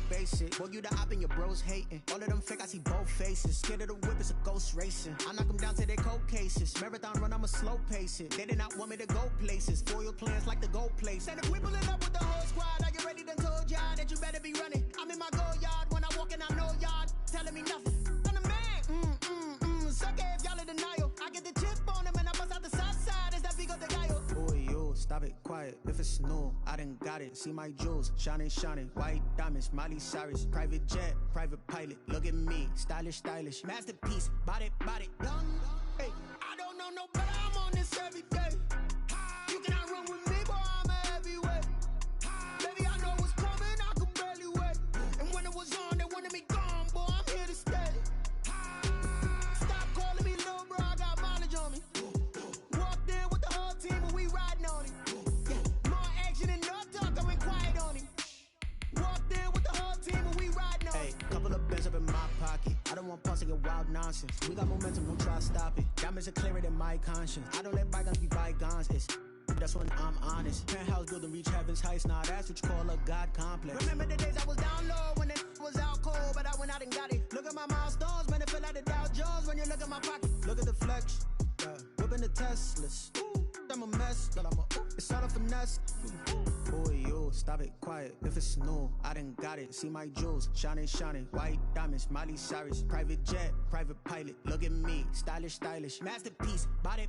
basic. Boy, you the op and your bros hating. All of them fake, I see both faces. Scared of the whip, it's a ghost racing. I knock them down to their cold cases. Marathon run, I'ma slow pace it. They did not want me to go places. Foil plans like the goal place. And if we pulling up with the whole squad, are you ready? Done told y'all that you better be running. I'm in my go yard when I walk in, I know y'all telling me nothing. I'm the man. Suck it if y'all in denial. I get the chip on them and I bust out the south side. Is that Vigo de Gallo? Boy, yo, stop it, quiet. If it's new, I done got it. See my jewels, shining, shining. White diamonds, Miley Cyrus. Private jet, private pilot. Look at me, stylish, stylish. Masterpiece, body, done. Hey, I don't know no better. I'm on this every day. You cannot run with me, boy, I'm a heavyweight. Baby, I know what's coming, I could barely wait. And when it was on, they wanted me gone, boy, I'm here to stay. Stop calling me little bro, I got mileage on me. Walked in with the whole team and we riding on it. Yeah, more action and no talk, I went quiet on him. Walked in with the whole team and we riding on it. Hey, couple of bins up in my pocket. I don't want pause to get wild nonsense. We got momentum, don't try to stop it. Diamonds are clearer than my conscience. I don't let bygones be bygones. It's that's when I'm honest. Penthouse building reach heaven's heights. Nah, that's what you call a God complex. Remember the days I was down low when it was out cold, but I went out and got it. Look at my milestones, man, it feel like the Dow Jones when you look at my pocket. Look at the flex, whipping the Teslas. I'm a mess, but it's all a finesse. Boy, yo, stop it, quiet. If it's new, I done got it. See my jewels, shining, shining. White diamonds, Miley Cyrus. Private jet, private pilot. Look at me, stylish, stylish. Masterpiece, body,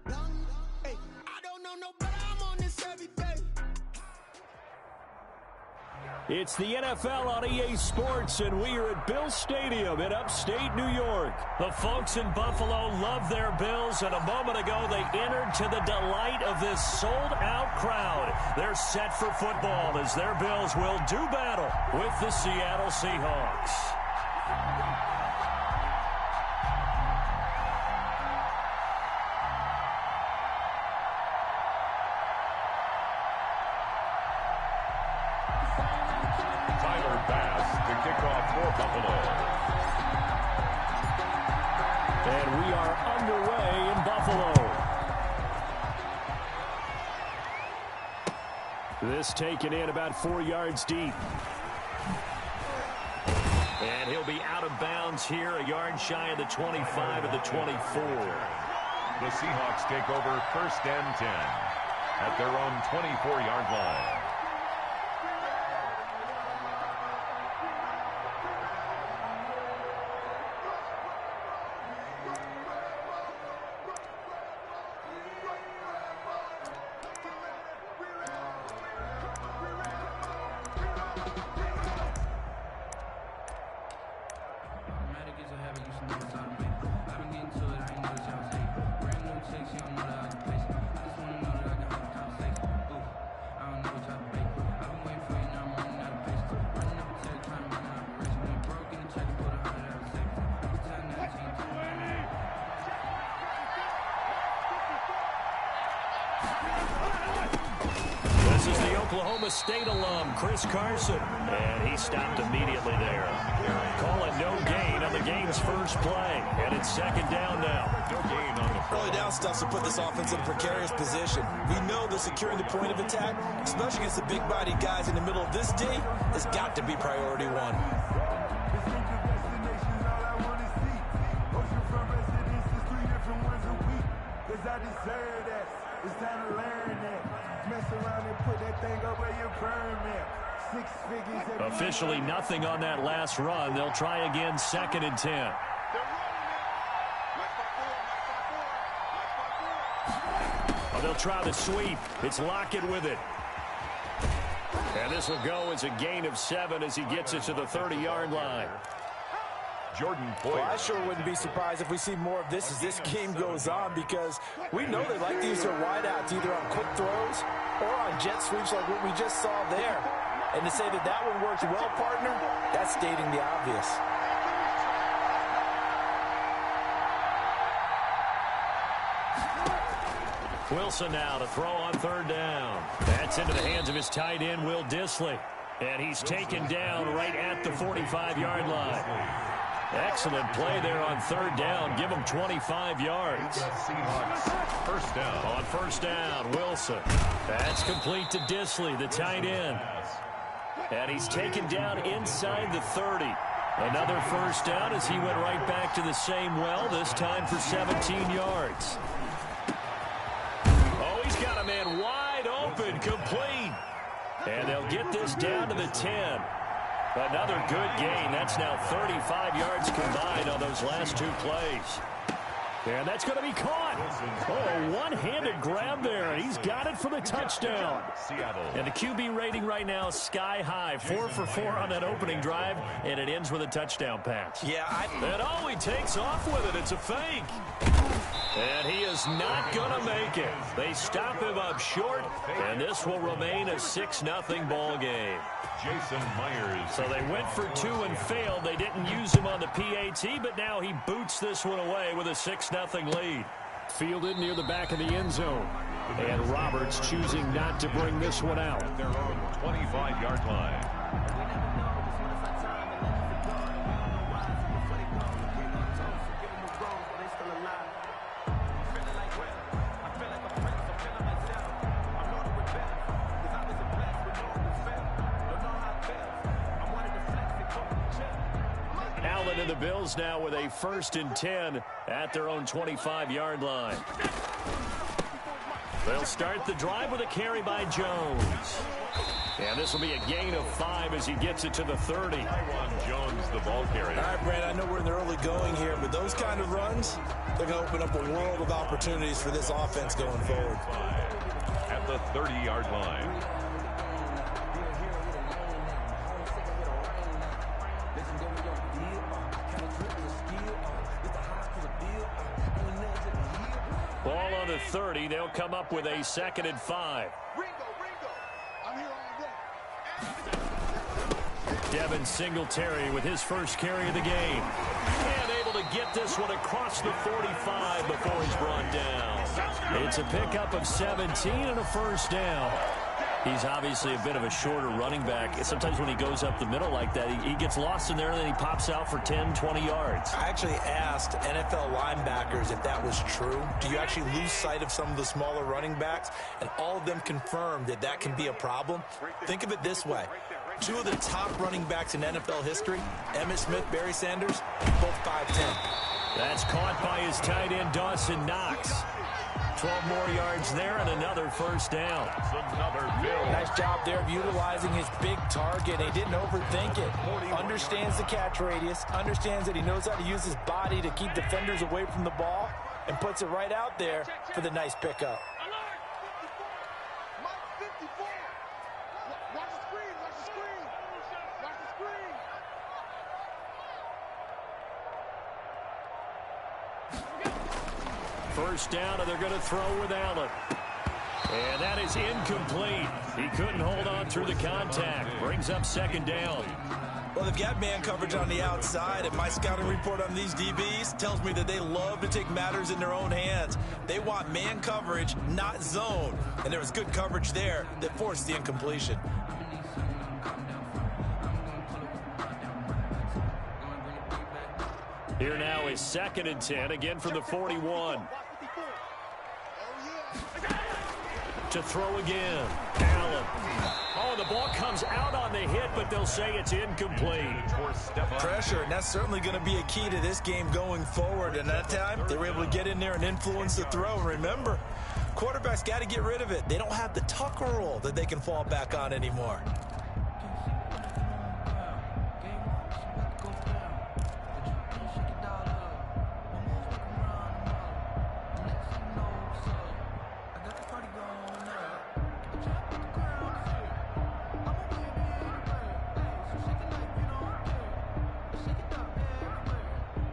done. Hey, I don't know no better. I'm on this every day. It's the NFL on EA Sports, and we are at Bills Stadium in upstate New York. The folks in Buffalo love their Bills, and a moment ago they entered to the delight of this sold-out crowd. They're set for football as their Bills will do battle with the Seattle Seahawks. Buffalo. And we are underway in Buffalo. This taken in about 4 yards deep. And he'll be out of bounds here, a yard shy of the 25 of the 24. The Seahawks take over 1st and 10 at their own 24-yard line. This is the Oklahoma State alum, Chris Carson. And he stopped immediately there. Call it no gain on the game's first play. And it's 2nd down now. No gain on the early down stuff to put this offense in a precarious position. We know that securing the point of attack, especially against the big-bodied guys in the middle of this D, has got to be priority one. I deserve that. It's time to learn that. Mess around and put that thing up where you burn that. 6 figures. Officially nothing on that last run. They'll try again 2nd and 10. Oh, they'll try the sweep. It's Lockett with it. And this will go as a gain of 7 as he gets it to the 30-yard line. Jordan Poyer. Well, I sure wouldn't be surprised if we see more of this as this game goes on, because we know they like to use their wideouts either on quick throws or on jet sweeps like what we just saw there. And to say that that one worked well, partner, that's stating the obvious. Wilson now to throw on 3rd down. That's into the hands of his tight end, Will Dissly. And he's taken down right at the 45-yard line. Excellent play there on 3rd down. Give him 25 yards. Seahawks 1st down. On 1st down, Wilson. That's complete to Dissly, the tight end. And he's taken down inside the 30. Another first down as he went right back to the same well, this time for 17 yards. Oh, he's got a man wide open, complete. And they'll get this down to the 10. Another good gain. That's now 35 yards combined on those last two plays. And that's going to be caught. Oh, one-handed grab there. He's got it for the touchdown. And the QB rating right now is sky high. 4 for 4 on that opening drive, and it ends with a touchdown pass. Yeah, And oh, he takes off with it. It's a fake. And he is not going to make it. They stop him up short, and this will remain a 6-0 ball game. Jason Myers. So they went for 2 and failed. They didn't use him on the PAT, but now he boots this one away with a 6-0 lead. Fielded near the back of the end zone. And Roberts choosing not to bring this one out. At their own 25-yard line. And the Bills now with a 1st and 10 at their own 25-yard line. They'll start the drive with a carry by Jones. And this will be a gain of 5 as he gets it to the 30. Jones, the ball carrier. All right, Brad, I know we're in the early going here, but those kind of runs, they're going to open up a world of opportunities for this offense going forward. At the 30-yard line. Ball on the 30. They'll come up with a 2nd and 5. I'm here all day. Devin Singletary with his first carry of the game. And able to get this one across the 45 before he's brought down. It's a pickup of 17 and a first down. He's obviously a bit of a shorter running back. Sometimes when he goes up the middle like that, he gets lost in there and then he pops out for 10, 20 yards. I actually asked NFL linebackers if that was true. Do you actually lose sight of some of the smaller running backs? And all of them confirmed that that can be a problem. Think of it this way. 2 of the top running backs in NFL history, Emmitt Smith, Barry Sanders, both 5'10". That's caught by his tight end, Dawson Knox. 12 more yards there and another first down. Nice job there of utilizing his big target. He didn't overthink it. Understands the catch radius. Understands that he knows how to use his body to keep defenders away from the ball. And puts it right out there for the nice pickup. First down, and they're going to throw with Allen. And that is incomplete. He couldn't hold on through the contact. Brings up 2nd down. Well, they've got man coverage on the outside, and my scouting report on these DBs tells me that they love to take matters in their own hands. They want man coverage, not zone. And there was good coverage there that forced the incompletion. Here now is 2nd and 10, again from the 41. To throw again. Allen. Oh, the ball comes out on the hit, but they'll say it's incomplete. Pressure, and that's certainly going to be a key to this game going forward. And that time, they were able to get in there and influence the throw. And remember, quarterbacks got to get rid of it. They don't have the Tucker rule that they can fall back on anymore.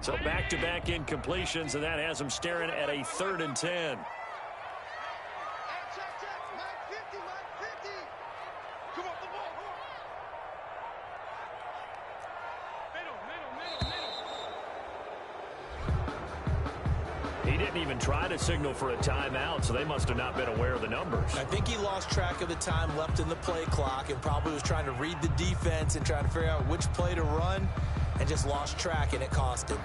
So back-to-back incompletions, and that has them staring at a 3rd and 10. He didn't even try to signal for a timeout, so they must have not been aware of the numbers. I think he lost track of the time left in the play clock and probably was trying to read the defense and trying to figure out which play to run and just lost track, and it cost him.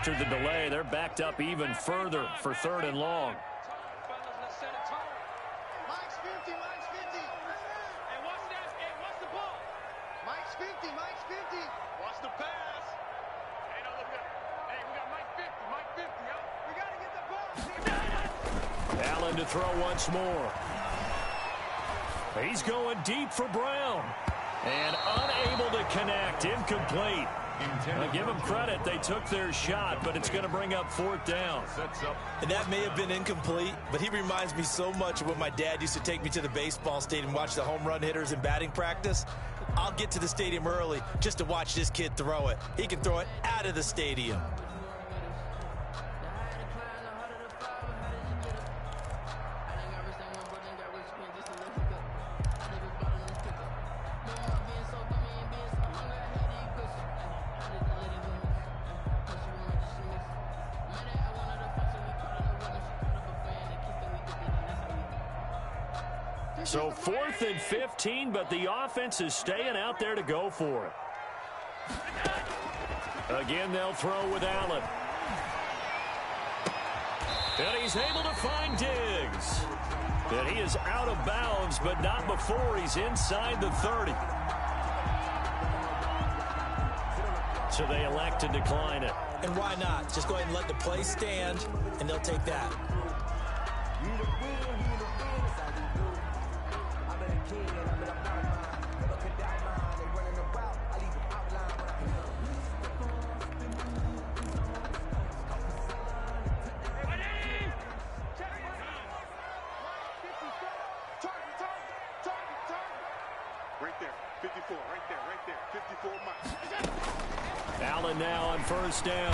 after the delay. They're backed up even further for 3rd and long. Mike's 50, Mike's 50. Hey, watch that. Hey, watch the ball. Mike's 50, Mike's 50. Watch the pass. Hey, no, look at it. Hey, we got Mike 50, Mike 50, yo. We got to get the ball. Allen to throw once more. He's going deep for Brown. And unable to connect. Incomplete. Give them credit. They took their shot, but it's going to bring up 4th down. And that may have been incomplete, but he reminds me so much of when my dad used to take me to the baseball stadium and watch the home run hitters in batting practice. I'll get to the stadium early just to watch this kid throw it. He can throw it out of the stadium. So 4th and 15, but the offense is staying out there to go for it. Again, they'll throw with Allen. And he's able to find Diggs. And he is out of bounds, but not before he's inside the 30. So they elect to decline it. And why not? Just go ahead and let the play stand, and they'll take that. Right there, 54, right there, 54 Mike. Allen now on 1st down.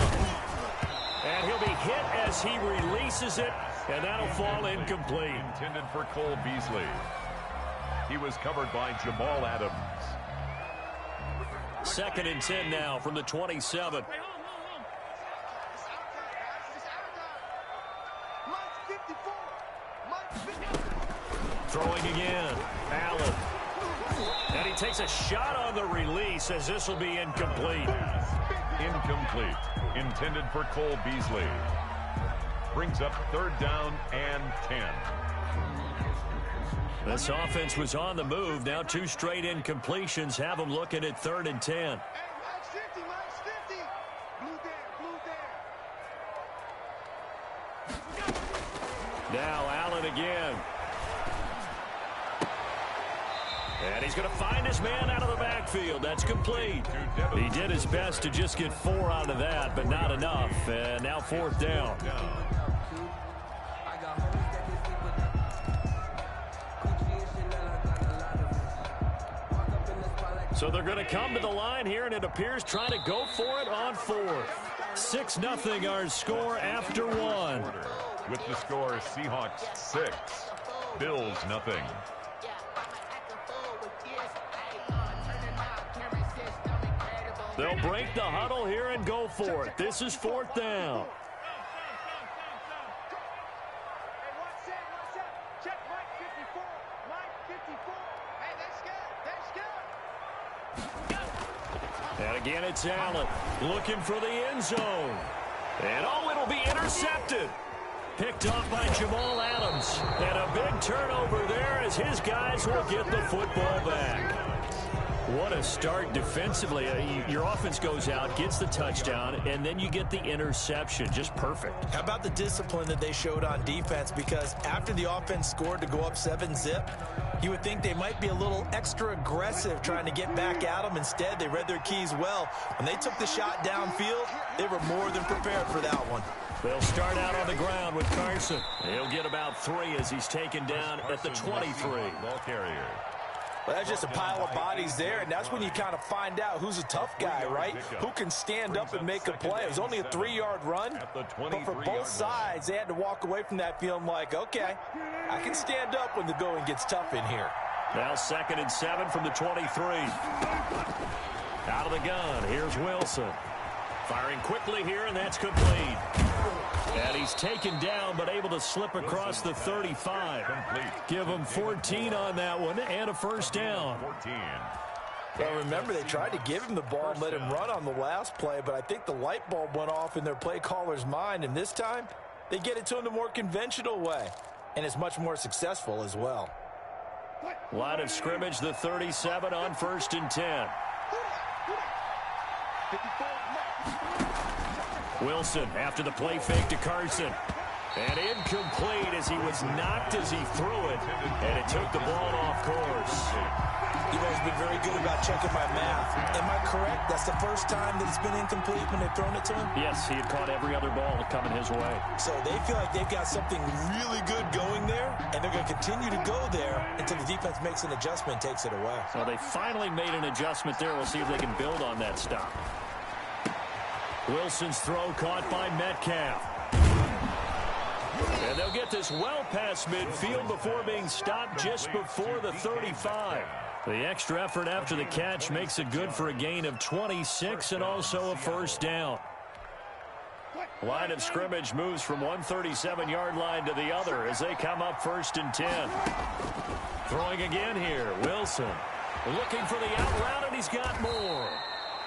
And he'll be hit as he releases it, and that'll fall incomplete. Intended for Cole Beasley. He was covered by Jamal Adams. 2nd and 10 now from the 27. Throwing again. Allen. And he takes a shot on the release as this will be incomplete. Incomplete. Intended for Cole Beasley. Brings up 3rd down and 10. This offense was on the move. Now 2 straight incompletions have them looking at 3rd and 10. Hey, Mike's 50, Mike's 50. Blue down. Now Allen again. And he's going to find his man out of the backfield. That's complete. He did his best to just get 4 out of that, but not enough. And now 4th down. So they're going to come to the line here, and it appears trying to go for it on 4th. 6-0 our score after 1. With the score, Seahawks 6, Bills nothing. They'll break the huddle here and go for it. This is 4th down. Check Mike 54. Mike 54. Hey, that's good. And again, it's Allen looking for the end zone. And oh, it'll be intercepted. Picked off by Jamal Adams. And a big turnover there as his guys will get the football back. What a start defensively. Your offense goes out, gets the touchdown, and then you get the interception. Just perfect. How about the discipline that they showed on defense? Because after the offense scored to go up 7-zip, you would think they might be a little extra aggressive trying to get back at them. Instead, they read their keys well. When they took the shot downfield, they were more than prepared for that one. They'll start out on the ground with Carson. He'll get about 3 as he's taken down at the 23. Ball carrier. Well, that's just a pile of bodies there, and that's when you kind of find out who's a tough guy, right? Who can stand up and make a play. It was only a 3-yard run, but for both sides, they had to walk away from that feeling like, okay, I can stand up when the going gets tough in here. Now 2nd and 7 from the 23. Out of the gun, here's Wilson. Firing quickly here, and that's complete. And he's taken down, but able to slip across the 35. Give him 14 on that one, and a 1st down. 14. Well, remember, they tried to give him the ball and let him run on the last play, but I think the light bulb went off in their play caller's mind, and this time they get it to him the more conventional way, and it's much more successful as well. Line of scrimmage, the 37 on 1st and 10. Wilson after the play fake to Carson. And incomplete as he was knocked as he threw it, and it took the ball off course. You know, he's been very good about checking my math. Am I correct? That's the first time that it's been incomplete when they've thrown it to him? Yes, he had caught every other ball coming his way. So they feel like they've got something really good going there, and they're going to continue to go there until the defense makes an adjustment and takes it away. So they finally made an adjustment there. We'll see if they can build on that stop. Wilson's throw caught by Metcalf. And they'll get this well past midfield before being stopped just before the 35. The extra effort after the catch makes it good for a gain of 26 and also a first down. Line of scrimmage moves from one 37-yard line to the other as they come up 1st and 10. Throwing again here, Wilson. Looking for the out route, and he's got more.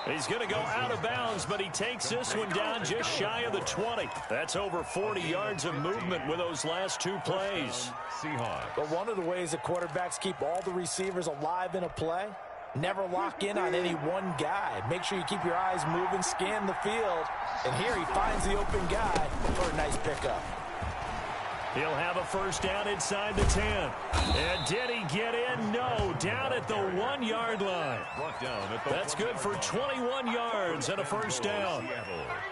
He's going to go out of bounds, but he takes this one down just shy of the 20. That's over 40 yards of movement with those last two plays. Seahawks. But one of the ways that quarterbacks keep all the receivers alive in a play, never lock in on any one guy. Make sure you keep your eyes moving, scan the field. And here he finds the open guy for a nice pickup. He'll have a first down inside the 10. And did he get in? No, down at the 1-yard line. That's good for 21 yards and a first down.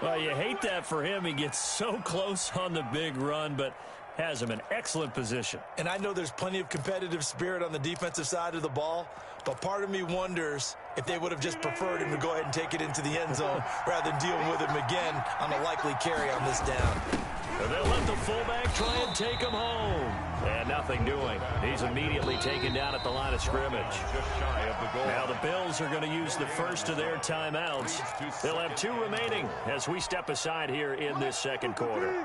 Well, you hate that for him. He gets so close on the big run, but has him in excellent position. And I know there's plenty of competitive spirit on the defensive side of the ball, but part of me wonders if they would have just preferred him to go ahead and take it into the end zone rather than deal with him again on a likely carry on this down. And they'll let the fullback try and take him home. And nothing doing. He's immediately taken down at the line of scrimmage. Now the Bills are going to use the first of their timeouts. They'll have 2 remaining as we step aside here in this second quarter.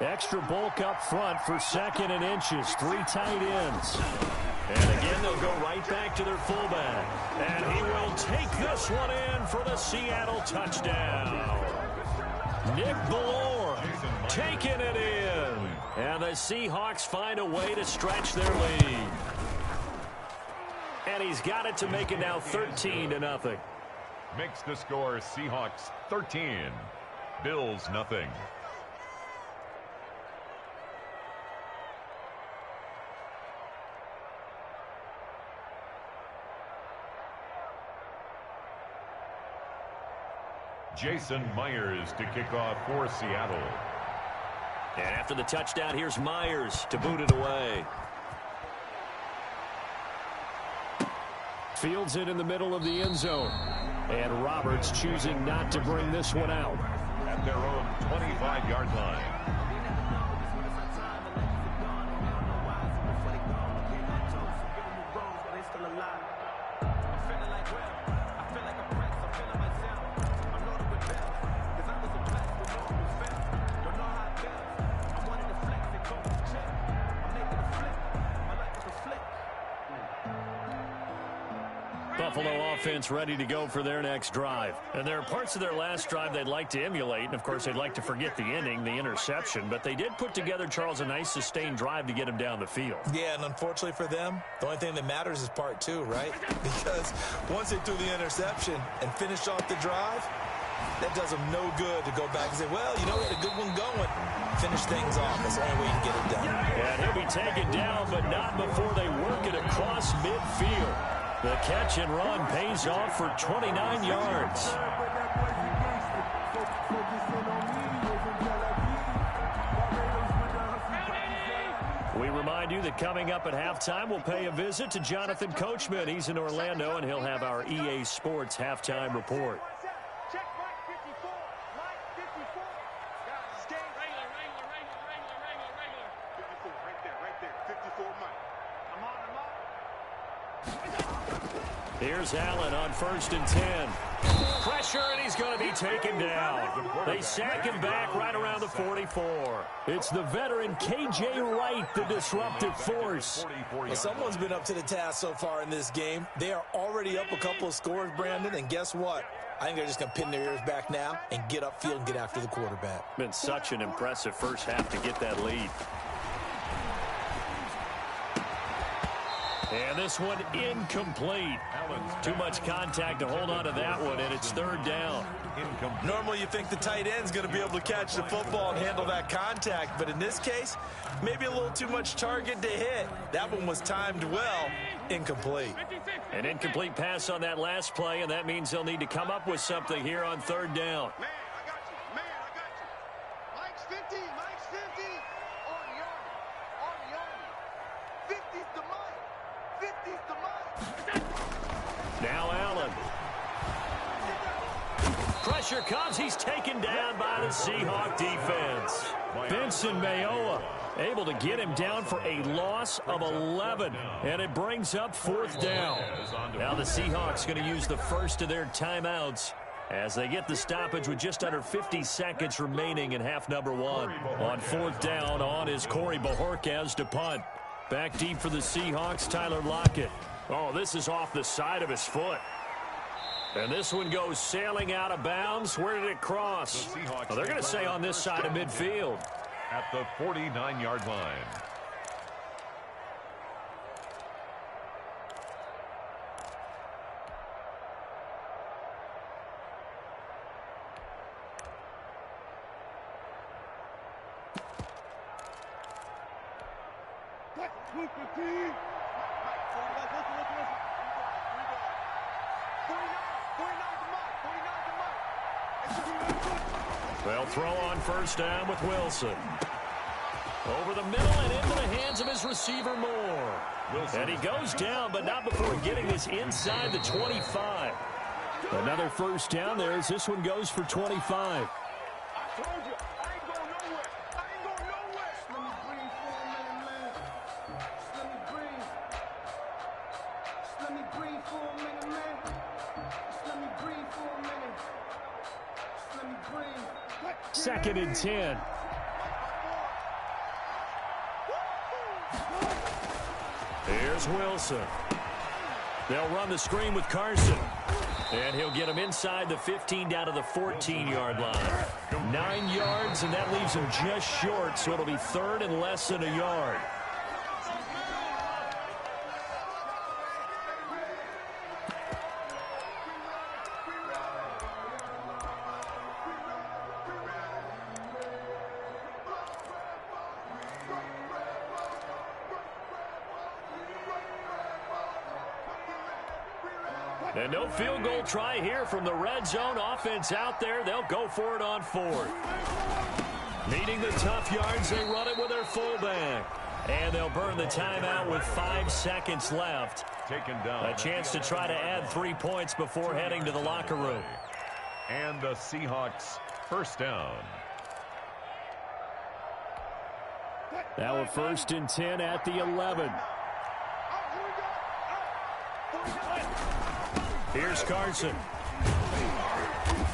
Extra bulk up front for 2nd and inches. 3 tight ends. And again, they'll go right back to their fullback. And he will take this one in for the Seattle touchdown. Nick Ballore taking it in. And the Seahawks find a way to stretch their lead. And he's got it to make it now 13-0. Makes the score Seahawks 13, Bills nothing. Jason Myers to kick off for Seattle. And after the touchdown, here's Myers to boot it away. Fields it in the middle of the end zone. And Roberts choosing not to bring this one out. At their own 25-yard line. Buffalo offense ready to go for their next drive. And there are parts of their last drive they'd like to emulate. And, of course, they'd like to forget the inning, the interception. But they did put together, Charles, a nice sustained drive to get him down the field. Yeah, and unfortunately for them, the only thing that matters is part 2, right? Because once they threw the interception and finished off the drive, that does them no good to go back and say, well, you know, we had a good one going. Finish things off. That's the only way you can get it done. And he'll be taken down, but not before they work it across midfield. The catch and run pays off for 29 yards. We remind you that coming up at halftime, we'll pay a visit to Jonathan Coachman. He's in Orlando, and he'll have our EA Sports halftime report. Check Mike 54. Mike 54. Guys, skate. Regular. 54, right there. 54, Mike. I'm on. Here's Allen on 1st and 10. pressure, and he's going to be taken down. They sack him back right around the 44. It's the veteran K.J. Wright, the disruptive force. Well, someone's been up to the task so far in this game. They are already up a couple of scores, Brandon, and guess what? I think they're just going to pin their ears back now and get upfield and get after the quarterback. Been such an impressive first half to get that lead. And this one incomplete. Too much contact to hold on to that one, and it's third down. Normally you think the tight end's going to be able to catch the football and handle that contact, but in this case, maybe a little too much target to hit. That one was timed well. Incomplete. An incomplete pass on that last play, and that means they'll need to come up with something here on third down. Man, I got you. Man, I got you. Mike's 50. Mike's 50. On the Army. 50's the Mike. 50's the Mike. Now Allen. Pressure comes. He's taken down by the Seahawk defense. Benson Mayowa able to get him down for a loss of 11, and it brings up fourth down. Now the Seahawks going to use the first of their timeouts as they get the stoppage with just under 50 seconds remaining in half number one. On fourth down, on is Corey Bojorquez to punt. Back deep for the Seahawks, Tyler Lockett. Oh, this is off the side of his foot. And this one goes sailing out of bounds. Where did it cross? Well, they're going to say on this side of midfield. At the 49-yard line. They'll throw on first down with Wilson. Over the middle and into the hands of his receiver Moore. And he goes down, but not before getting this inside the 25. Another first down there as this one goes for 25. I told you, I ain't going nowhere. I ain't going nowhere. Let me breathe for a minute, man. Just let me breathe. Just let me breathe for a minute, man. Just let me breathe for a minute. Just let me breathe. Second and 10. Here's Wilson. They'll run the screen with Carson. And he'll get him inside the 15 down to the 14-yard line. 9 yards, and that leaves him just short, so it'll be third and less than a yard. And no field goal try here from the red zone. Offense out there. They'll go for it on fourth. Needing the tough yards, they run it with their fullback. And they'll burn the timeout with 5 seconds left. Taken down. A chance to try to add 3 points before heading to the locker room. And the Seahawks first down. Now a first and 10 at the 11. Here's Carson.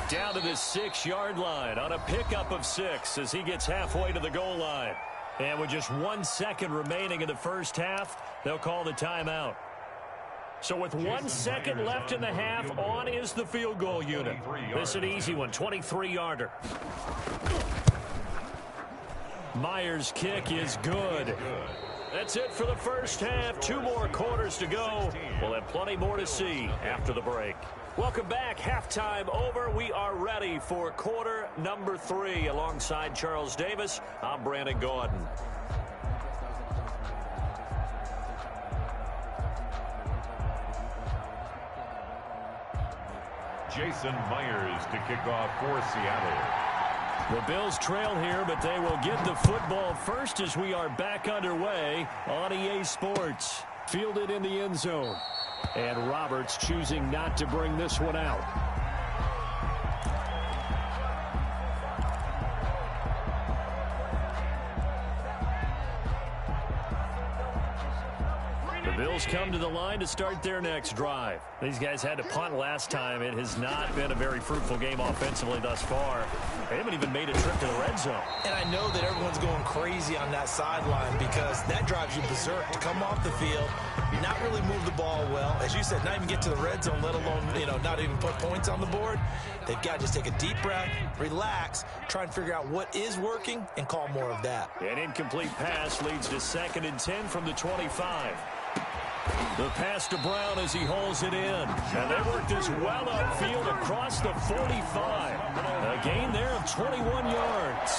Down to the 6-yard line on a pickup of 6 as he gets halfway to the goal line. And with just 1 second remaining in the first half, they'll call the timeout. So with 1 second left in the half, on is the field goal unit. This is an easy one, 23-yarder. Myers' kick is good. That's it for the first half. 2 more quarters to go. We'll have plenty more to see after the break. Welcome back. Halftime over. We are ready for quarter number 3. Alongside Charles Davis, I'm Brandon Gordon. Jason Myers to kick off for Seattle. The Bills trail here, but they will get the football first as we are back underway on EA Sports. Fielded in the end zone. And Roberts choosing not to bring this one out. Bills come to the line to start their next drive. These guys had to punt last time. It has not been a very fruitful game offensively thus far. They haven't even made a trip to the red zone. And I know that everyone's going crazy on that sideline because that drives you berserk to come off the field, not really move the ball well. As you said, not even get to the red zone, let alone, not even put points on the board. They've got to just take a deep breath, relax, try and figure out what is working, and call more of that. An incomplete pass leads to 2nd and 10 from the 25. The pass to Brown as he holds it in. And they work this well upfield across the 45. A gain there of 21 yards.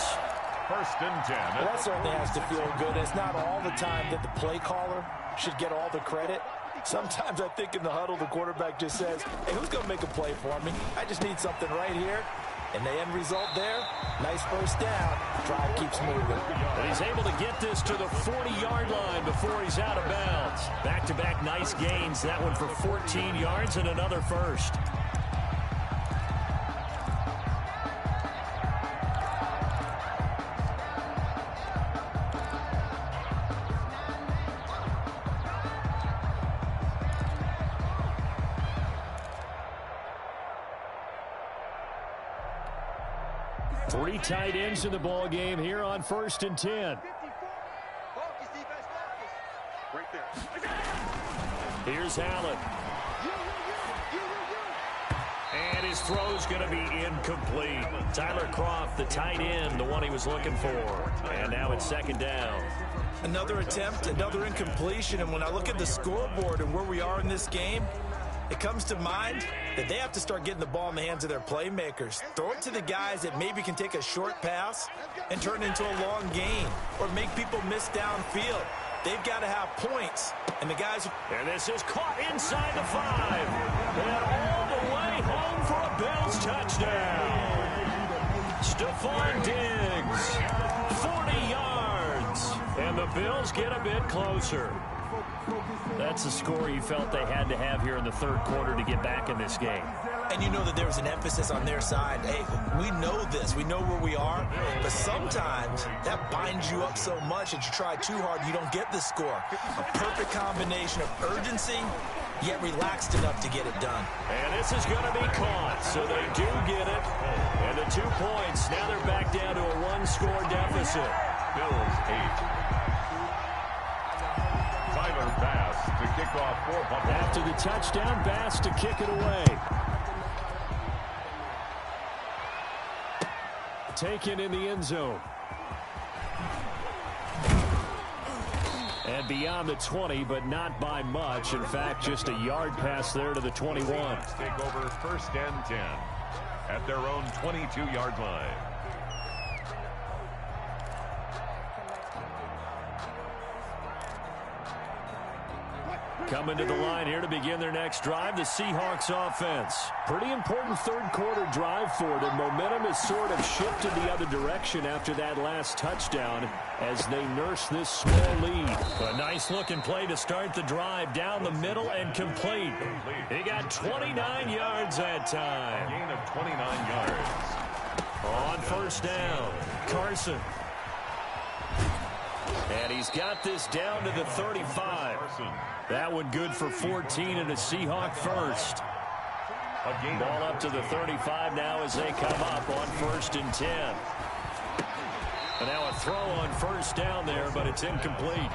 1st and 10. Well, that certainly has to feel good. It's not all the time that the play caller should get all the credit. Sometimes I think in the huddle, the quarterback just says, hey, who's going to make a play for me? I just need something right here. And the end result there, nice first down. Drive keeps moving. And he's able to get this to the 40-yard line before he's out of bounds. Back-to-back nice gains. That one for 14 yards and another first. Three tight ends in the ball game here on 1st and 10. Here's Allen. And his throw's going to be incomplete. Tyler Kroft, the tight end, the one he was looking for. And now it's 2nd down. Another attempt, another incompletion. And when I look at the scoreboard and where we are in this game, it comes to mind that they have to start getting the ball in the hands of their playmakers. Throw it to the guys that maybe can take a short pass and turn it into a long gain or make people miss downfield. They've got to have points. And the guys... And this is caught inside the 5. And all the way home for a Bills touchdown. Stephon Diggs, 40 yards. And the Bills get a bit closer. That's the score you felt they had to have here in the 3rd quarter to get back in this game. And you know that there was an emphasis on their side. Hey, we know this. We know where we are. But sometimes that binds you up so much that you try too hard, you don't get the score. A perfect combination of urgency, yet relaxed enough to get it done. And this is going to be caught, so they do get it. And the 2 points, now they're back down to a 1-score deficit. Bills 8. Tyler Bass to kick off for Buffalo. After the touchdown, Bass to kick it away. Taken in the end zone. And beyond the 20, but not by much. In fact, just a yard pass there to the 21. Take over 1st and 10 at their own 22-yard line. Coming to the line here to begin their next drive, the Seahawks offense. Pretty important 3rd quarter drive for them. Momentum has sort of shifted the other direction after that last touchdown as they nurse this small lead. A nice looking play to start the drive down the middle and complete. He got 29 yards that time. Gain of 29 yards. On 1st down, Carson. And he's got this down to the 35. That one good for 14 and a Seahawk first. Ball up to the 35 now as they come up on 1st and 10. And now a throw on 1st down there, but it's incomplete.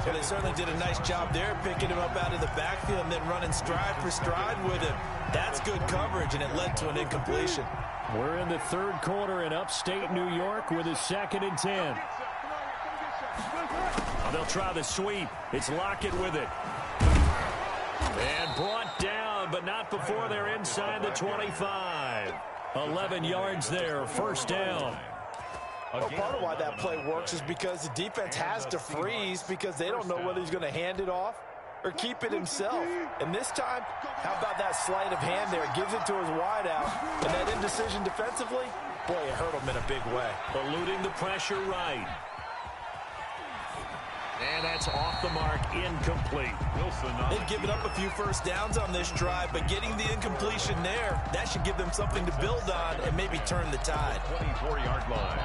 Well, they certainly did a nice job there, picking him up out of the backfield and then running stride for stride with him. That's good coverage, and it led to an incompletion. We're in the 3rd quarter in upstate New York with a 2nd and 10. They'll try the sweep. It's Lockett with it. And brought down, but not before they're inside the 25. 11 yards there, 1st down. Well, part of why that play works is because the defense has to freeze because they don't know whether he's going to hand it off or keep it himself. And this time, how about that sleight of hand there? Gives it to his wideout. And that indecision defensively, boy, it hurt him in a big way. Eluding the pressure right. And that's off the mark, incomplete. They've given up a few 1st downs on this drive, but getting the incompletion there, that should give them something to build on and maybe turn the tide. 24-yard line.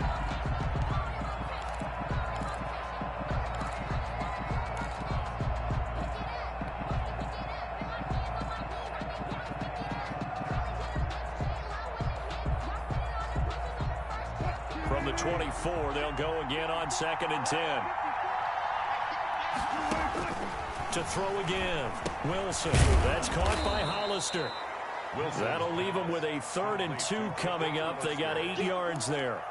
the 24. They'll go again on 2nd and 10. To throw again. Wilson. That's caught by Hollister. That'll leave them with a 3rd and 2 coming up. They got 8 yards there.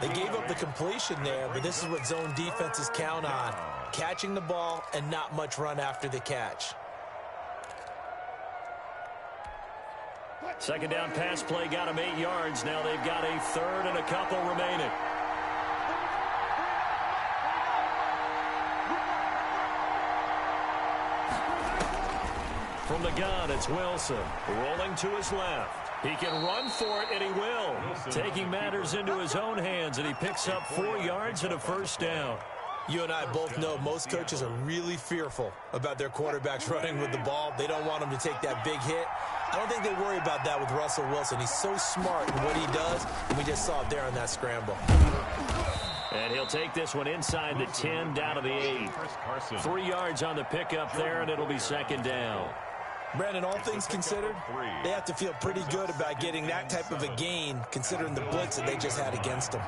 They gave up the completion there, but this is what zone defenses count on. Catching the ball and not much run after the catch. 2nd down pass play got them 8 yards. Now they've got a 3rd and a couple remaining. From the gun, it's Wilson. Rolling to his left. He can run for it, and he will. Taking matters into his own hands, and he picks up 4 yards and a 1st down. You and I both know most coaches are really fearful about their quarterbacks running with the ball. They don't want them to take that big hit. I don't think they worry about that with Russell Wilson. He's so smart in what he does, and we just saw it there on that scramble. And he'll take this one inside the 10, down to the 8. 3 yards on the pickup there, and it'll be 2nd down. Brandon, all things considered, they have to feel pretty good about getting that type of a gain, considering the blitz that they just had against them.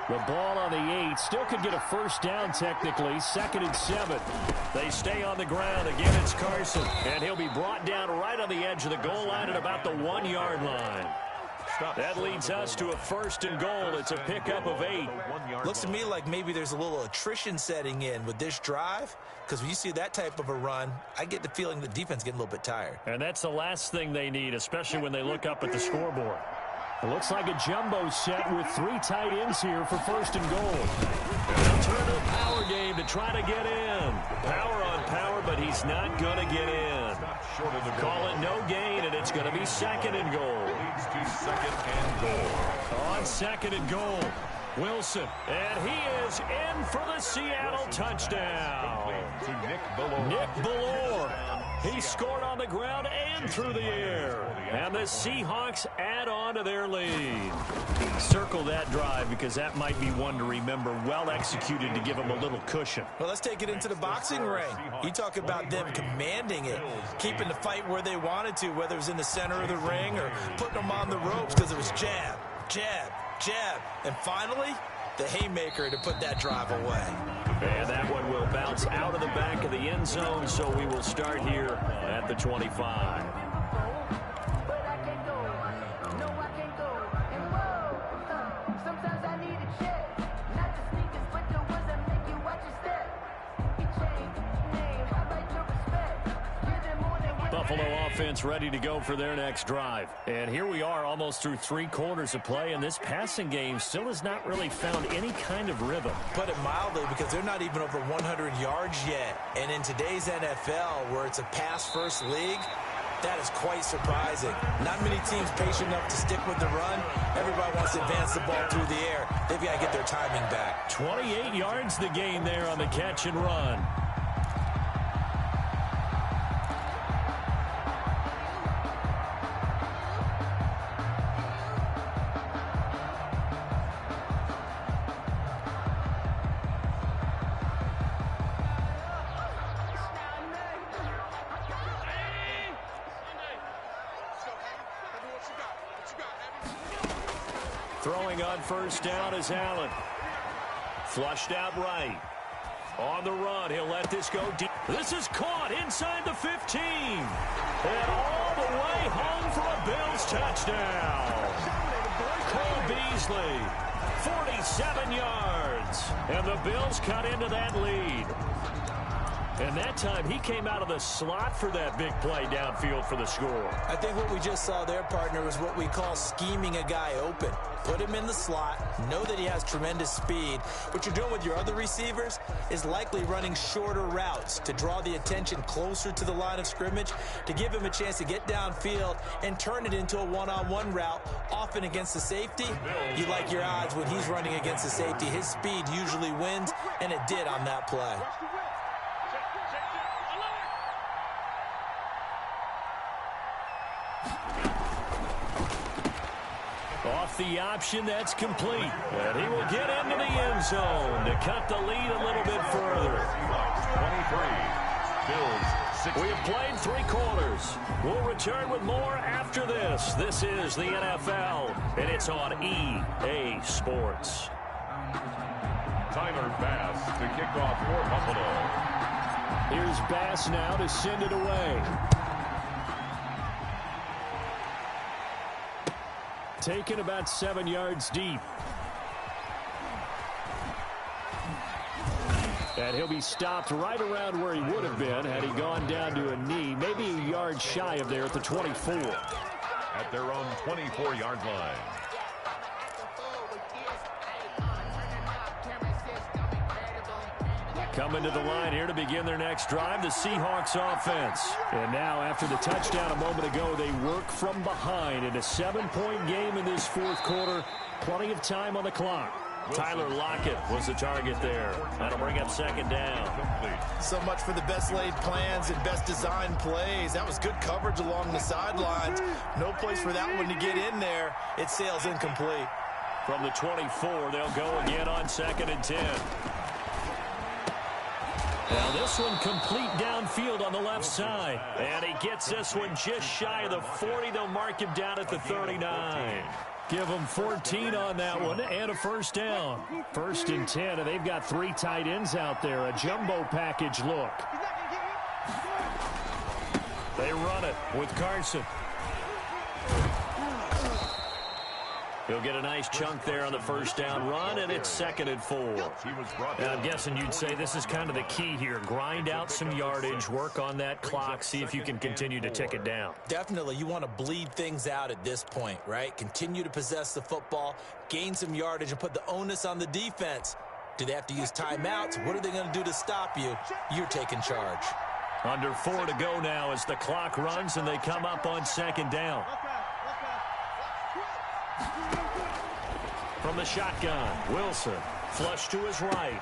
The ball on the 8. Still could get a 1st down technically. 2nd and 7. They stay on the ground. Again, it's Carson. And he'll be brought down right on the edge of the goal line at about the 1-yard line. That leads us to a 1st and goal. It's a pickup of 8. Looks to me like maybe there's a little attrition setting in with this drive, because when you see that type of a run, I get the feeling the defense getting a little bit tired. And that's the last thing they need, especially when they look up at the scoreboard. It looks like a jumbo set with 3 tight ends here for 1st and goal. And they'll turn to the power game to try to get in. Power on power, but he's not going to get in. Call it no gain, and it's going to be 2nd and goal. Leads to 2nd and goal. On 2nd and goal, Wilson. And he is in for the Seattle touchdown. To Nick Bellore. Nick Bellore. He scored on the ground and through the air. And the Seahawks add on to their lead. Circle that drive because that might be one to remember. Well executed to give them a little cushion. Well, let's take it into the boxing ring. You talk about them commanding it, keeping the fight where they wanted to, whether it was in the center of the ring or putting them on the ropes, because it was jab, jab, jab. And finally, the haymaker to put that drive away. And that one will bounce out of the back of the end zone, so we will start here at the 25. Buffalo offense ready to go for their next drive. And here we are almost through 3 quarters of play, and this passing game still has not really found any kind of rhythm. Put it mildly, because they're not even over 100 yards yet. And in today's NFL, where it's a pass-first league, that is quite surprising. Not many teams patient enough to stick with the run. Everybody wants to advance the ball through the air. They've got to get their timing back. 28 yards the gain there on the catch and run. Throwing on 1st down is Allen. Flushed out right. On the run, he'll let this go deep. This is caught inside the 15. And all the way home for a Bills touchdown. Cole Beasley, 47 yards. And the Bills cut into that lead. And that time, he came out of the slot for that big play downfield for the score. I think what we just saw there, partner, was what we call scheming a guy open. Put him in the slot, know that he has tremendous speed. What you're doing with your other receivers is likely running shorter routes to draw the attention closer to the line of scrimmage, to give him a chance to get downfield and turn it into a one-on-one route, often against the safety. You like your odds when he's running against the safety. His speed usually wins, and it did on that play. Off the option, that's complete. And he will get into the end zone to cut the lead a little bit further. 23. Bills 60. We have played 3 quarters. We'll return with more after this. This is the NFL, and it's on EA Sports. Tyler Bass to kick off for Buffalo. Here's Bass now to send it away. Taken about 7 yards deep. And he'll be stopped right around where he would have been had he gone down to a knee, maybe a yard shy of there at the 24. At their own 24-yard line. Coming to the line here to begin their next drive, the Seahawks offense. And now, after the touchdown a moment ago, they work from behind in a 7-point game in this fourth quarter. Plenty of time on the clock. Tyler Lockett was the target there. That'll bring up second down. So much for the best laid plans and best designed plays. That was good coverage along the sidelines. No place for that one to get in there. It sails incomplete. From the 24, they'll go again on 2nd and 10. Now this one complete downfield on the left side. And he gets this one just shy of the 40. They'll mark him down at the 39. Give them 14 on that one and a first down. 1st and 10, and they've got 3 tight ends out there. A jumbo package look. They run it with Carson. He'll get a nice chunk there on the first down run, and it's 2nd and 4. And I'm guessing you'd say this is kind of the key here. Grind out some yardage, work on that clock, see if you can continue to tick it down. Definitely. You want to bleed things out at this point, right? Continue to possess the football, gain some yardage, and put the onus on the defense. Do they have to use timeouts? What are they going to do to stop you? You're taking charge. Under 4 to go now as the clock runs, and they come up on 2nd down. From the shotgun, Wilson, flush to his right.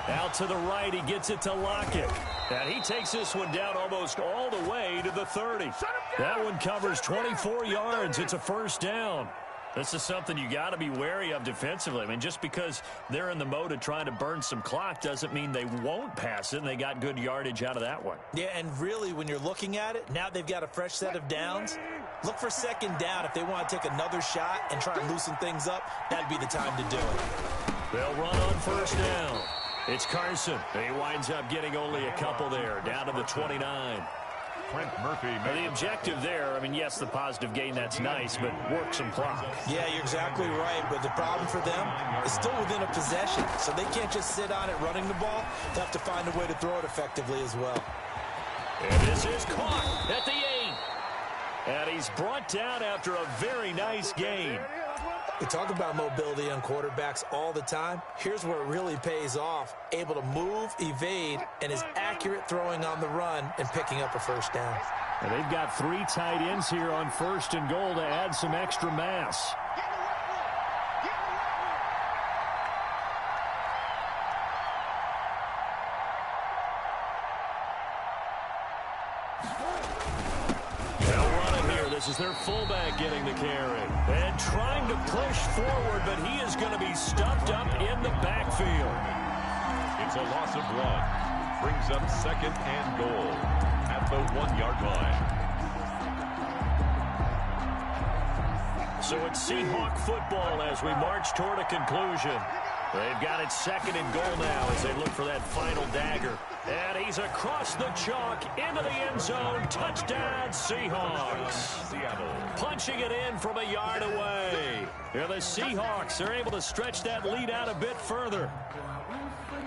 Out to the right, he gets it to Lockett. And he takes this one down almost all the way to the 30. That one covers 24 yards. It's a first down. This is something you got to be wary of defensively. I mean, just because they're in the mode of trying to burn some clock doesn't mean they won't pass it, and they got good yardage out of that one. Yeah, and really, when you're looking at it, now they've got a fresh set of downs. Look for 2nd down. If they want to take another shot and try and loosen things up, that'd be the time to do it. They'll run on first down. It's Carson. He winds up getting only a couple there, down to the 29. Trent Murphy. The objective there, I mean, yes, the positive gain, that's nice, but work some clock. Yeah, you're exactly right, but the problem for them is still within a possession, so they can't just sit on it running the ball. They have to find a way to throw it effectively as well. And this is caught at the 8. And he's brought down after a very nice gain. We talk about mobility on quarterbacks all the time. Here's where it really pays off. Able to move, evade, and is accurate throwing on the run and picking up a first down. And they've got 3 tight ends here on 1st and goal to add some extra mass. This is their fullback getting the carry. And trying to push forward, but he is going to be stuffed up in the backfield. It's a loss of 1. Brings up 2nd and goal at the 1-yard line. So it's Seahawk football as we march toward a conclusion. They've got it 2nd and goal now as they look for that final dagger. And he's across the chalk into the end zone. Touchdown, Seahawks. Seattle. Punching it in from a yard away. Here the Seahawks are able to stretch that lead out a bit further.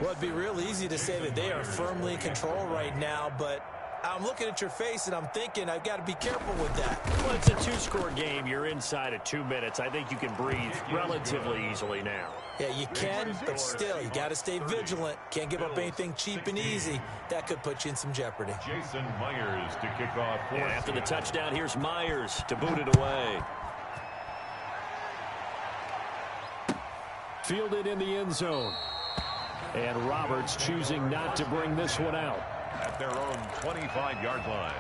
Well, it'd be real easy to say that they are firmly in control right now, but I'm looking at your face and I'm thinking I've got to be careful with that. Well, it's a 2-score game. You're inside of 2 minutes. I think you can breathe relatively easily now. Yeah, you can, but still, you got to stay vigilant. Can't give up anything cheap and easy. That could put you in some jeopardy. Jason Myers to kick off. And after the touchdown, here's Myers to boot it away. Fielded in the end zone. And Roberts choosing not to bring this one out. At their own 25-yard line.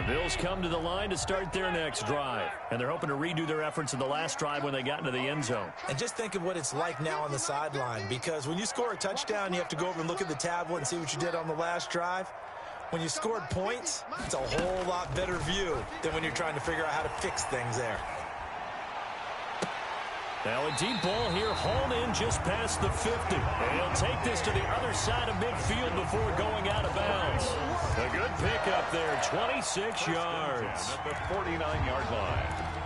The Bills come to the line to start their next drive, and they're hoping to redo their efforts in the last drive when they got into the end zone. And just think of what it's like now on the sideline, because when you score a touchdown, you have to go over and look at the tablet and see what you did on the last drive. When you scored points, it's a whole lot better view than when you're trying to figure out how to fix things there. Now a deep ball here, hauled in just past the 50. And he'll take this to the other side of midfield before going out of bounds. A good pickup there, 26 yards. At the 49-yard line.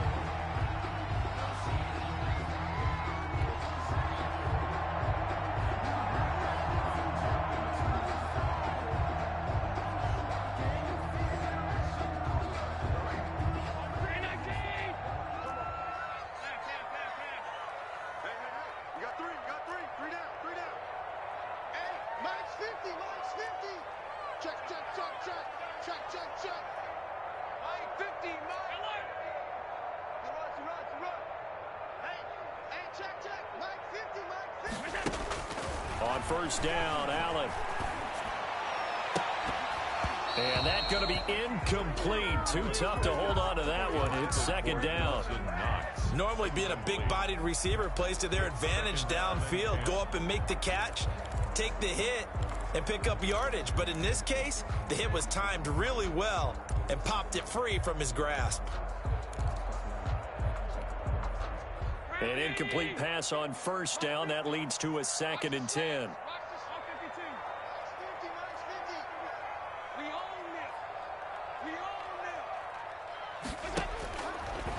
On first down, Allen. And that's going to be incomplete. Too tough to hold on to that one. It's second down. Normally being a big-bodied receiver plays to their advantage downfield. Go up and make the catch, take the hit, and pick up yardage. But in this case, the hit was timed really well and popped it free from his grasp. An incomplete pass on first down. That leads to a 2nd and 10.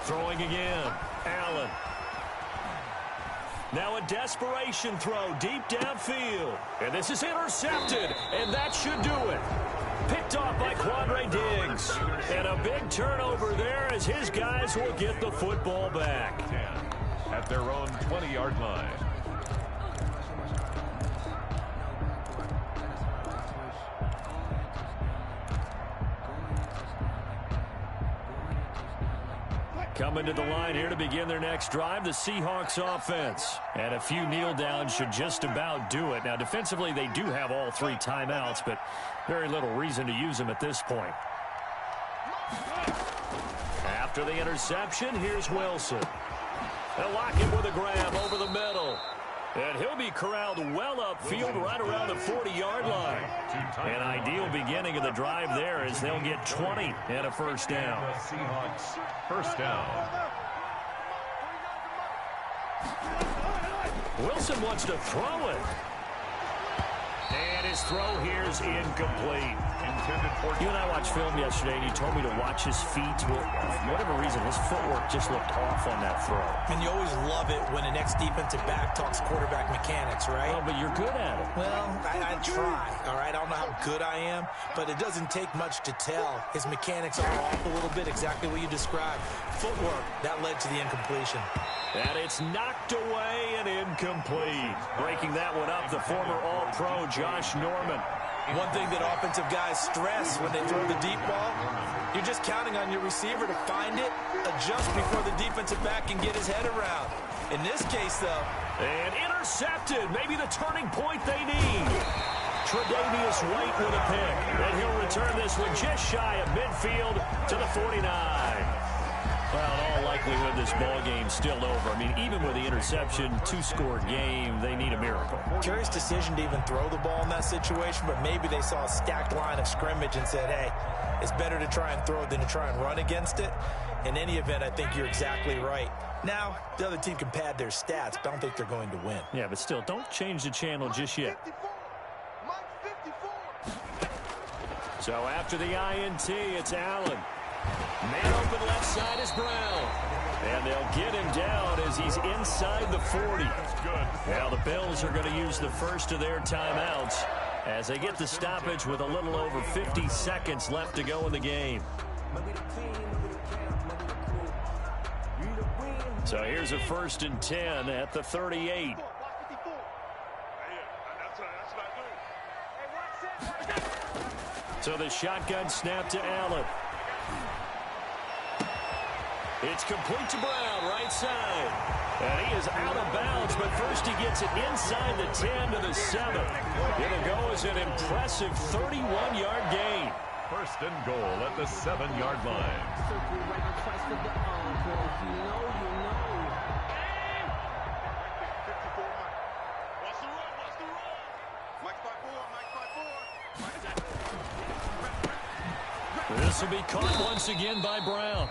Throwing again. Allen. Now a desperation throw deep downfield. And this is intercepted. And that should do it. Picked off by Quandre Diggs. And a big turnover there as his guys will get the football back. At their own 20-yard line. Coming to the line here to begin their next drive, the Seahawks offense. And a few kneel downs should just about do it. Now, defensively, they do have all 3 timeouts, but very little reason to use them at this point. After the interception, here's Wilson. They'll lock him with a grab over the middle. And he'll be corralled well upfield right around the 40-yard line. An ideal beginning of the drive there as they'll get 20 and a first down. The Seahawks first down. Wilson wants to throw it. And his throw here is incomplete. You and I watched film yesterday, and you told me to watch his feet. Well, for whatever reason, his footwork just looked off on that throw. And you always love it when an ex-defensive back talks quarterback mechanics, right? Oh, but you're good at it. Well, I try, all right? I don't know how good I am, but it doesn't take much to tell. His mechanics are off a little bit, exactly what you described. Footwork, that led to the incompletion. And it's knocked away and incomplete. Breaking that one up, the former All-Pro Josh Norman. One thing that offensive guys stress when they throw the deep ball, you're just counting on your receiver to find it, adjust before the defensive back can get his head around. In this case, though. And intercepted. Maybe the turning point they need. Tre'Davious White with a pick. And he'll return this one just shy of midfield to the 49. Well, in all likelihood, this ball game's still over. I mean, even with the interception, 2-score game, they need a miracle. Curious decision to even throw the ball in that situation, but maybe they saw a stacked line of scrimmage and said, hey, it's better to try and throw it than to try and run against it. In any event, I think you're exactly right. Now, the other team can pad their stats, but I don't think they're going to win. Yeah, but still, don't change the channel just yet. So after the INT, it's Allen. Man open left side is Brown. And they'll get him down as he's inside the 40. Now the Bills are going to use the first of their timeouts as they get the stoppage with a little over 50 seconds left to go in the game. So here's a 1st and 10 at the 38. So the shotgun snap to Allen. It's complete to Brown, right side. And he is out of bounds, but first he gets it inside the 10 to the 7. It'll go as an impressive 31-yard gain. First and goal at the 7-yard line. Circle right twice for the encore. If you know, you know. 54 Mike. Watch the run, watch the run. Mike 5-4, Mike 5-4. This will be caught once again by Brown.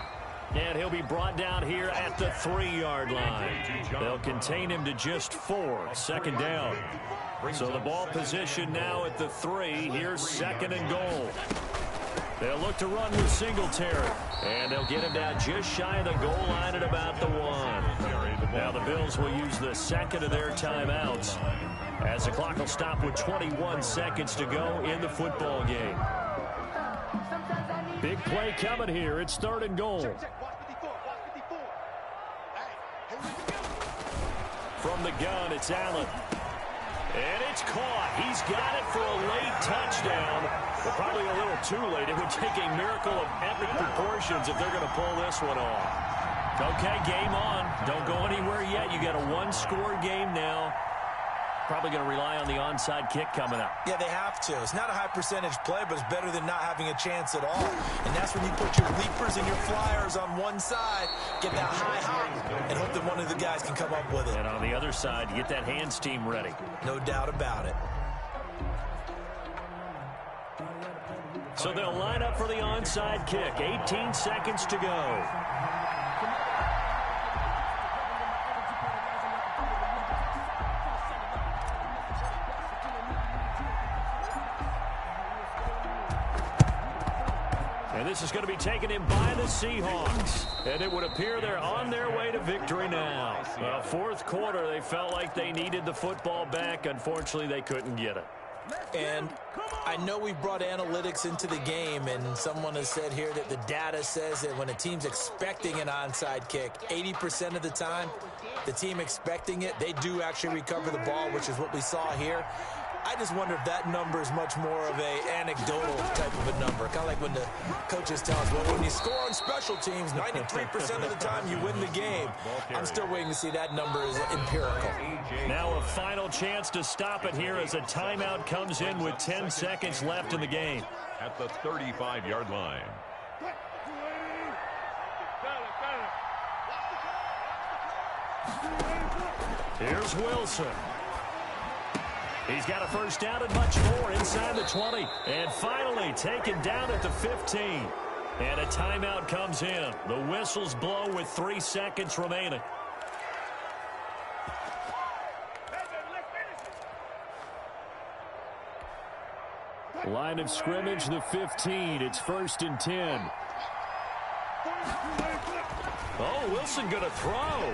And he'll be brought down here at the 3-yard line. They'll contain him to just 4. Second down. So the ball position now at the 3. Here's second and goal. They'll look to run with Singletary. And they'll get him down just shy of the goal line at about the 1. Now the Bills will use the second of their timeouts as the clock will stop with 21 seconds to go in the football game. Big play coming here. It's third and goal. From the gun, it's Allen. And it's caught. He's got it for a late touchdown. But probably a little too late. It would take a miracle of epic proportions if they're going to pull this one off. Okay, game on. Don't go anywhere yet. You got a one-score game now. Probably going to rely on the onside kick coming up. Yeah, they have to. It's not a high percentage play, but it's better than not having a chance at all. And that's when you put your leapers and your flyers on one side, get that high hop, and hope that one of the guys can come up with it. And on the other side, get that hands team ready. No doubt about it. So they'll line up for the onside kick. 18 seconds to go. And this is going to be taken in by the Seahawks. And it would appear they're on their way to victory now. Fourth quarter, they felt like they needed the football back. Unfortunately, they couldn't get it. And I know we've brought analytics into the game, and someone has said here that the data says that when a team's expecting an onside kick, 80% of the time, the team expecting it, they do actually recover the ball, which is what we saw here. I just wonder if that number is much more of a anecdotal type of a number. Kind of like when the coaches tell us, well, when you score on special teams, 93% of the time you win the game. I'm still waiting to see that number is empirical. Now a final chance to stop it here as a timeout comes in with 10 seconds left in the game. At the 35-yard line. Here's Wilson. He's got a first down and much more inside the 20. And finally taken down at the 15. And a timeout comes in. The whistles blow with 3 seconds remaining. Line of scrimmage, the 15. It's first and 10. Oh, Wilson going to throw.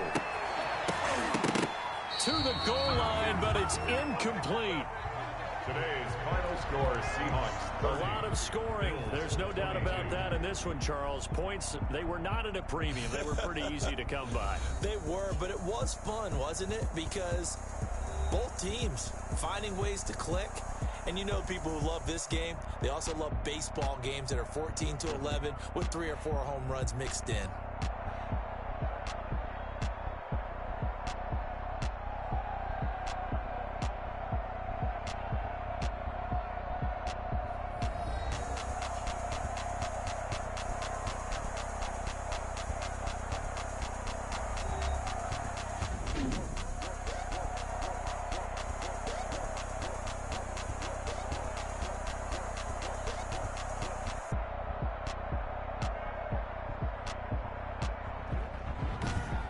To the goal line, but it's incomplete. Today's final score, Seahawks 30. A lot of scoring. There's no doubt about that in this one, Charles. Points, they were not at a premium. They were pretty easy to come by. They were, but it was fun, wasn't it? Because both teams finding ways to click. And you know people who love this game, they also love baseball games that are 14-11 with 3 or 4 home runs mixed in.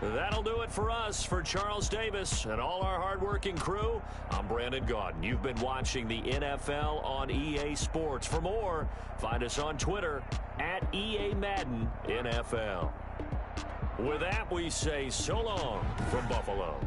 That'll do it for us. For Charles Davis and all our hardworking crew, I'm Brandon Gaudin. You've been watching the NFL on EA Sports. For more, find us on Twitter at EA Madden NFL. With that, we say so long from Buffalo.